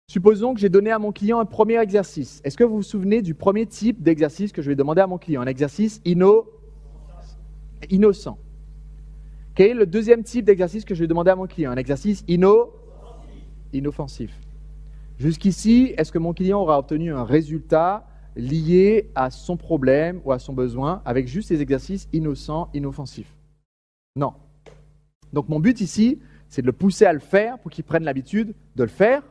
Supposons que j'ai donné à mon client un premier exercice. Est-ce que vous vous souvenez du premier type d'exercice que je vais demander à mon client? Un exercice innocent. Quel est le deuxième type d'exercice que je vais demander à mon client? Un exercice inoffensif. Jusqu'ici, est-ce que mon client aura obtenu un résultat lié à son problème ou à son besoin avec juste des exercices innocents, inoffensifs? Non. Donc mon but ici, c'est de le pousser à le faire pour qu'il prenne l'habitude de le faire,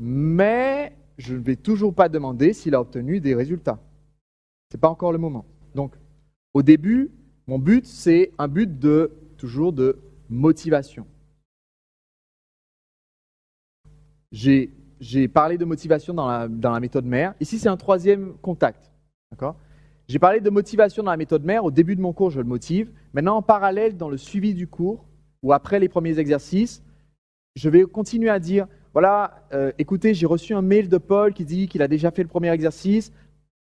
mais je ne vais toujours pas demander s'il a obtenu des résultats. Ce n'est pas encore le moment. Donc au début, mon but, c'est un but toujours de motivation. J'ai parlé de motivation dans la méthode mère. Ici, c'est un troisième contact. J'ai parlé de motivation dans la méthode mère. Au début de mon cours, je le motive. Maintenant, en parallèle, dans le suivi du cours, ou après les premiers exercices, je vais continuer à dire, voilà, écoutez, j'ai reçu un mail de Paul qui dit qu'il a déjà fait le premier exercice.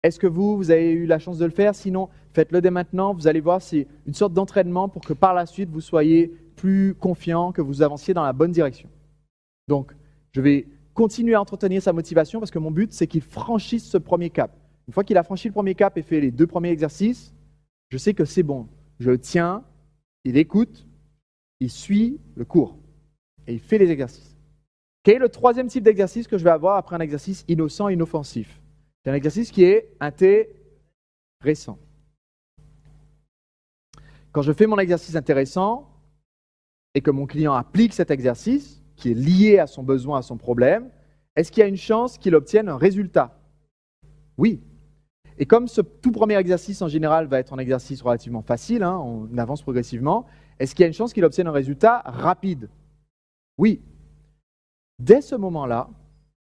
Est-ce que vous avez eu la chance de le faire? Sinon, faites-le dès maintenant. Vous allez voir, c'est une sorte d'entraînement pour que par la suite, vous soyez plus confiant, que vous avanciez dans la bonne direction. Donc, je vais continuer à entretenir sa motivation parce que mon but, c'est qu'il franchisse ce premier cap. Une fois qu'il a franchi le premier cap et fait les 2 premiers exercices, je sais que c'est bon. Je le tiens, il écoute, il suit le cours et il fait les exercices. Quel est le troisième type d'exercice que je vais avoir après un exercice innocent et inoffensif? C'est un exercice qui est intéressant. Quand je fais mon exercice intéressant et que mon client applique cet exercice, qui est lié à son besoin, à son problème, est-ce qu'il y a une chance qu'il obtienne un résultat? Oui. Et comme ce tout premier exercice en général va être un exercice relativement facile, on avance progressivement, est-ce qu'il y a une chance qu'il obtienne un résultat rapide? Oui. Dès ce moment-là,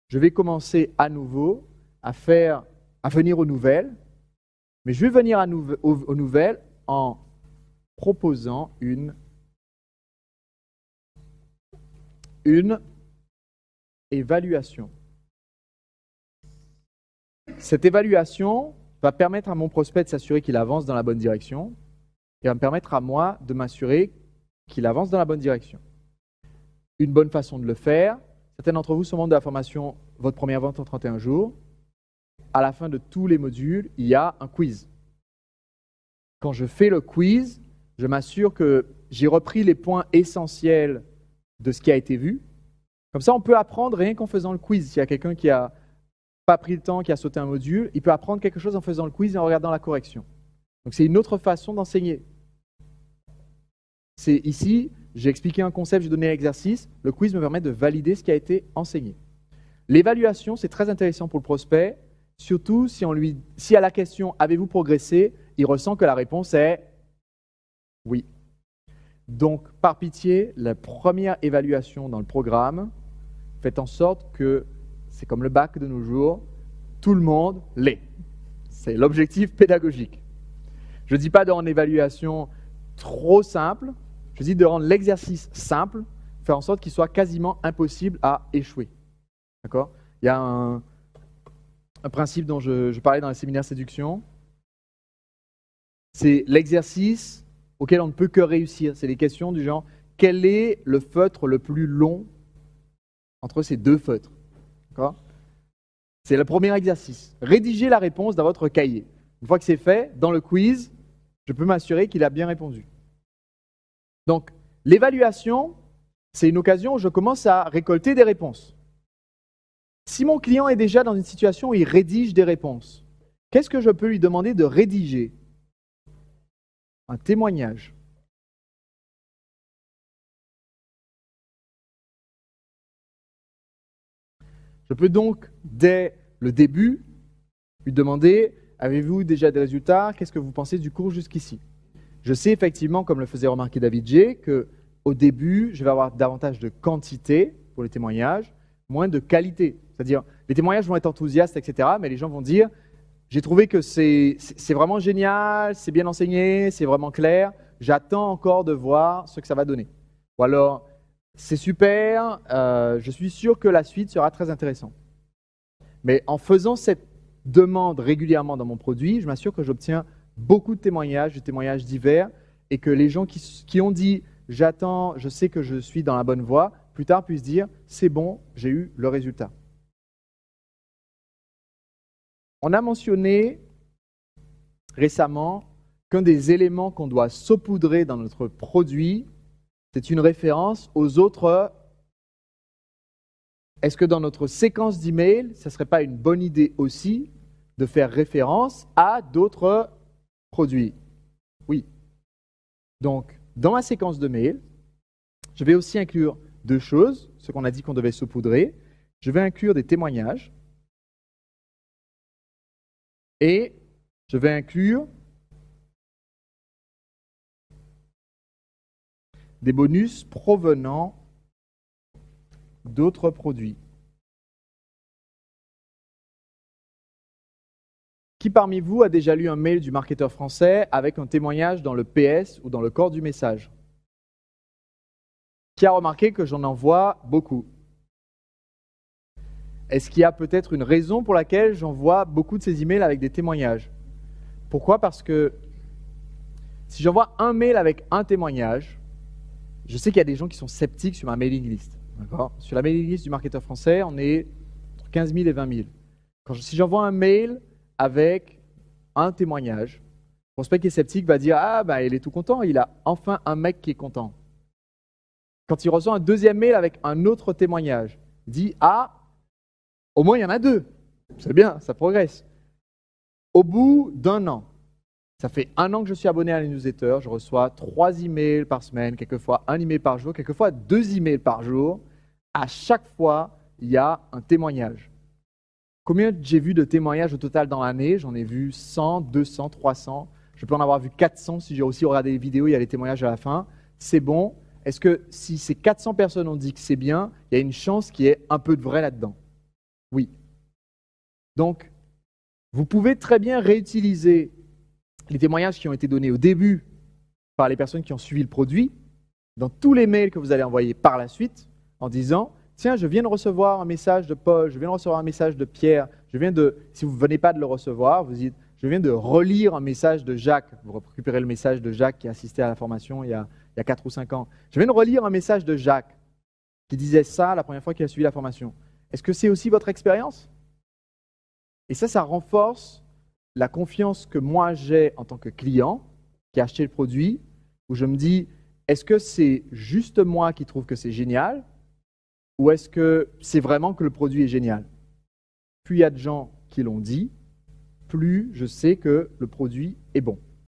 je vais commencer à nouveau à venir aux nouvelles, mais je vais venir aux nouvelles en proposant une évaluation. Cette évaluation va permettre à mon prospect de s'assurer qu'il avance dans la bonne direction et va me permettre à moi de m'assurer qu'il avance dans la bonne direction. Une bonne façon de le faire, certains d'entre vous sont membres de la formation Votre première vente en 31 jours. À la fin de tous les modules, il y a un quiz. Quand je fais le quiz, je m'assure que j'ai repris les points essentiels de ce qui a été vu. Comme ça, on peut apprendre rien qu'en faisant le quiz. S'il y a quelqu'un qui n'a pas pris le temps, qui a sauté un module, il peut apprendre quelque chose en faisant le quiz et en regardant la correction. Donc, c'est une autre façon d'enseigner. C'est ici, j'ai expliqué un concept, j'ai donné l'exercice. Le quiz me permet de valider ce qui a été enseigné. L'évaluation, c'est très intéressant pour le prospect, surtout si à la question « Avez-vous progressé ?», il ressent que la réponse est « Oui ». Donc, par pitié, la première évaluation dans le programme, faites en sorte que, c'est comme le bac de nos jours, tout le monde l'ait. C'est l'objectif pédagogique. Je ne dis pas de rendre l'évaluation trop simple, je dis de rendre l'exercice simple, faire en sorte qu'il soit quasiment impossible à échouer. D'accord? Il y a un principe dont je parlais dans les séminaires séduction, c'est l'exercice auquel on ne peut que réussir. C'est des questions du genre, quel est le feutre le plus long entre ces 2 feutres? C'est le premier exercice. Rédigez la réponse dans votre cahier. Une fois que c'est fait, dans le quiz, je peux m'assurer qu'il a bien répondu. Donc, l'évaluation, c'est une occasion où je commence à récolter des réponses. Si mon client est déjà dans une situation où il rédige des réponses, qu'est-ce que je peux lui demander de rédiger? Un témoignage. Je peux donc, dès le début, lui demander « Avez-vous déjà des résultats? Qu'est-ce que vous pensez du cours jusqu'ici ?» Je sais effectivement, comme le faisait remarquer David J., qu'au début, je vais avoir davantage de quantité pour les témoignages, moins de qualité. C'est-à-dire, les témoignages vont être enthousiastes, etc., mais les gens vont dire « J'ai trouvé que c'est vraiment génial, c'est bien enseigné, c'est vraiment clair, j'attends encore de voir ce que ça va donner. » Ou alors « C'est super, je suis sûr que la suite sera très intéressante. » Mais en faisant cette demande régulièrement dans mon produit, je m'assure que j'obtiens beaucoup de témoignages divers, et que les gens qui ont dit « J'attends, je sais que je suis dans la bonne voie », plus tard puisse dire « c'est bon, j'ai eu le résultat ». On a mentionné récemment qu'un des éléments qu'on doit saupoudrer dans notre produit, c'est une référence aux autres. Est-ce que dans notre séquence d'email, ce ne serait pas une bonne idée aussi de faire référence à d'autres produits? Oui. Donc, dans ma séquence de mail, je vais aussi inclure deux choses, ce qu'on a dit qu'on devait saupoudrer. Je vais inclure des témoignages et je vais inclure des bonus provenant d'autres produits. Qui parmi vous a déjà lu un mail du marketeur français avec un témoignage dans le PS ou dans le corps du message? Qui a remarqué que j'en envoie beaucoup? Est-ce qu'il y a peut-être une raison pour laquelle j'envoie beaucoup de ces emails avec des témoignages? Pourquoi? Parce que si j'envoie un mail avec un témoignage, je sais qu'il y a des gens qui sont sceptiques sur ma mailing list. Sur la mailing list du marketeur français, on est entre 15 000 et 20 000. Si j'envoie un mail avec un témoignage, le prospect qui est sceptique va dire « Ah, bah, il est tout content, il a enfin un mec qui est content ». Quand il reçoit un deuxième mail avec un autre témoignage, il dit « Ah, au moins il y en a deux, c'est bien, ça progresse ». Au bout d'un an, ça fait 1 an que je suis abonné à la newsletter, je reçois 3 emails par semaine, quelquefois 1 email par jour, quelquefois 2 emails par jour. À chaque fois, il y a un témoignage. Combien j'ai vu de témoignages au total dans l'année? J'en ai vu 100, 200, 300. Je peux en avoir vu 400 si j'ai aussi regardé les vidéos, il y a les témoignages à la fin. C'est bon. Est-ce que si ces 400 personnes ont dit que c'est bien, il y a une chance qu'il y ait un peu de vrai là-dedans? Oui. Donc, vous pouvez très bien réutiliser les témoignages qui ont été donnés au début par les personnes qui ont suivi le produit dans tous les mails que vous allez envoyer par la suite en disant « Tiens, je viens de recevoir un message de Paul, je viens de recevoir un message de Pierre, si vous ne venez pas de le recevoir, vous dites « Je viens de relire un message de Jacques ». Vous récupérez le message de Jacques qui a assisté à la formation il y a 4 ou 5 ans. « Je viens de relire un message de Jacques qui disait ça la première fois qu'il a suivi la formation. » Est-ce que c'est aussi votre expérience? Et ça renforce la confiance que moi j'ai en tant que client qui a acheté le produit, où je me dis, est-ce que c'est juste moi qui trouve que c'est génial ou est-ce que c'est vraiment que le produit est génial? Plus il y a de gens qui l'ont dit, plus je sais que le produit est bon.